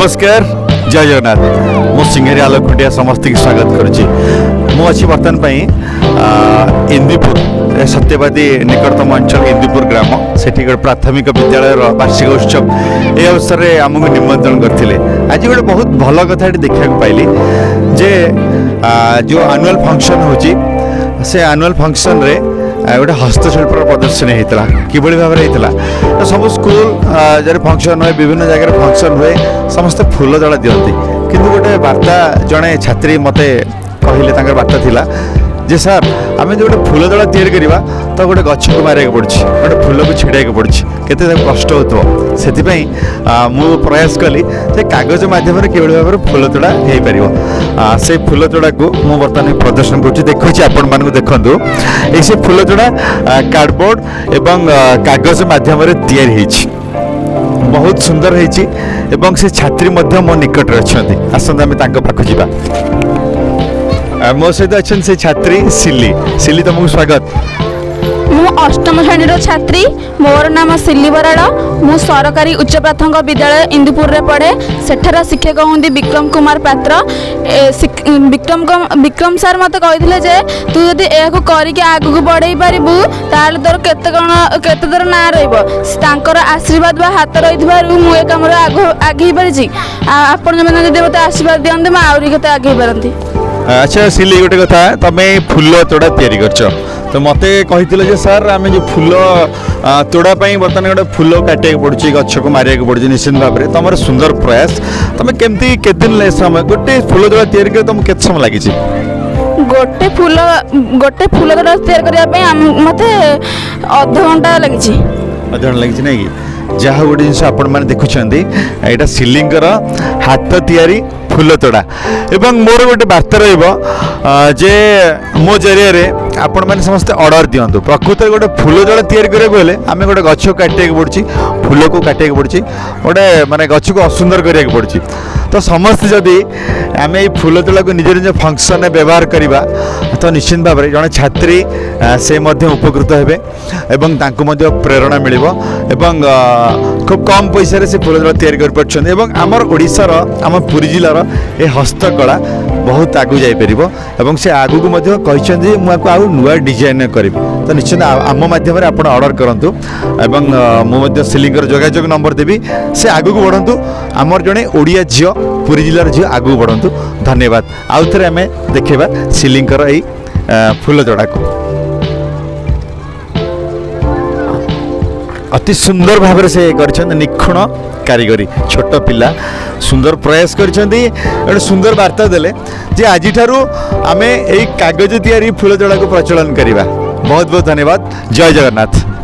नमस्कार जय जगन्नाथ मो सिंगेरी आलोक खुटिया समस्त की स्वागत करुच्ची मुझे बर्तमान इंदीपुर सत्यवादी निकटतम अंचल इंदीपुर ग्राम से प्राथमिक विद्यालय वार्षिक उत्सव ये अवसर में आमको निमंत्रण करते आज गोटे बहुत भल कथा देखा पाइली जे जो एनुअल फंक्शन हो से एनुअल फंक्शन रे गोटे हस्तशिल्प प्रदर्शनी होता कि भाव में होता तो सब स्कूल जब फंक्शन हुए विभिन्न जगह फंक्शन हुए समस्त फूल जला दिखती किंतु गोटे वार्ता जड़े छात्री मत कहले वार्ता थिला जे सर आम जो गोटे फूल जला या तो गोटे गछ को मारे पड़ी गोटे फूल को छिड़ा पड़ी केते कष्ट हो से मु प्रयास कली कागज मध्यम भाव में फूल तोड़ा हो पार से फूल तोड़ा को मु बर्तमान प्रदर्शन कर देखुची आपण मानक देखु ये फूल तोड़ा कार्डबोर्ड एवं कागज मध्यम तैयारी बहुत सुंदर होती से छात्री मो निकट अच्छा आसत आम पाख जा मो सहित अच्छा से छात्री सिली सिली तुमको स्वागत मु अष्टम श्रेणी छात्री मोर नाम सिल्ली बराड़ मु सरकारी उच्च प्राथमिक विद्यालय इंदुपुर रे पढ़े सेठार शिक्षक हूँ विक्रम कुमार पात्र विक्रम सर मत कही जे तू जदि यह करके आगू बढ़ई पारू ताल तोर केते तोर ना रही आशीर्वाद बा हाथ रही मुझे कम आगे पारी आपण मैंने मत आशीर्वाद दिखते मुझे आहरी केते आगे पारती। अच्छा सिली गोटे कथा तुम फूल तोड़ा तैयारी करछ तो मत कही सर आम जो फूल तोड़ापी बर्तमान गोटे फूल काटिया पड़ी गछ को मारे पड़ी निश्चित भाव में तुम सुंदर प्रयास तुम केमती केदिन समय गोटे फूल तोड़ा तैयारी कर तुमको केते समय लगी गोटे फूल तोड़ा तैयारी मत अध घंटा लगी ना कि जहाँ गोटे जिन आपण मैंने देखुं यहाँ सिलिंगर हाथ तैयारी फूल तोड़ा एवं मोर गोटे वार्ता जे मो जरिए आपण मैंने समस्त ऑर्डर दिंतु प्रकृत गोटे फूल जड़ा तैयारी करें आम गोटे गछ काटिया पड़ी फूल को काटिया पड़ी गोटे माने गछ को असुंदर करा पड़ी तो समस्त जदि आम ये फूल तोड़ा को निज निज फंक्शन में व्यवहार करवा तो निश्चित भाव में जड़े छात्री से उपकृत हे एवं प्रेरणा मिल खूब कम पैसा से फूल तोड़ा तैयारी कर आमर ओडिशार आम पुरी जिलार ये हस्तकला बहुत आगू जापर से आगू को कहते मुझे आउ नुआ डिजाइन करी तो निश्चित आम मध्यम आप ऑर्डर करूँ मुझे सिलिंगर जोगाजोग नंबर देवी से आगू को बढ़ु आमर जड़े ओडिया झील पुरी जिलार झील आगू बढ़ु धन्यवाद आउ थे आम देखा सिलिंगर यही फूल जोड़ा को अति सुंदर भाव से कर निखुण कारीगरी छोट पिला सुंदर प्रयास कर सुंदर वार्ता देले जे आज आम यही कागज तैयारी फूल जोड़ा को प्रचलन करवा बहुत बहुत धन्यवाद जय जगन्नाथ।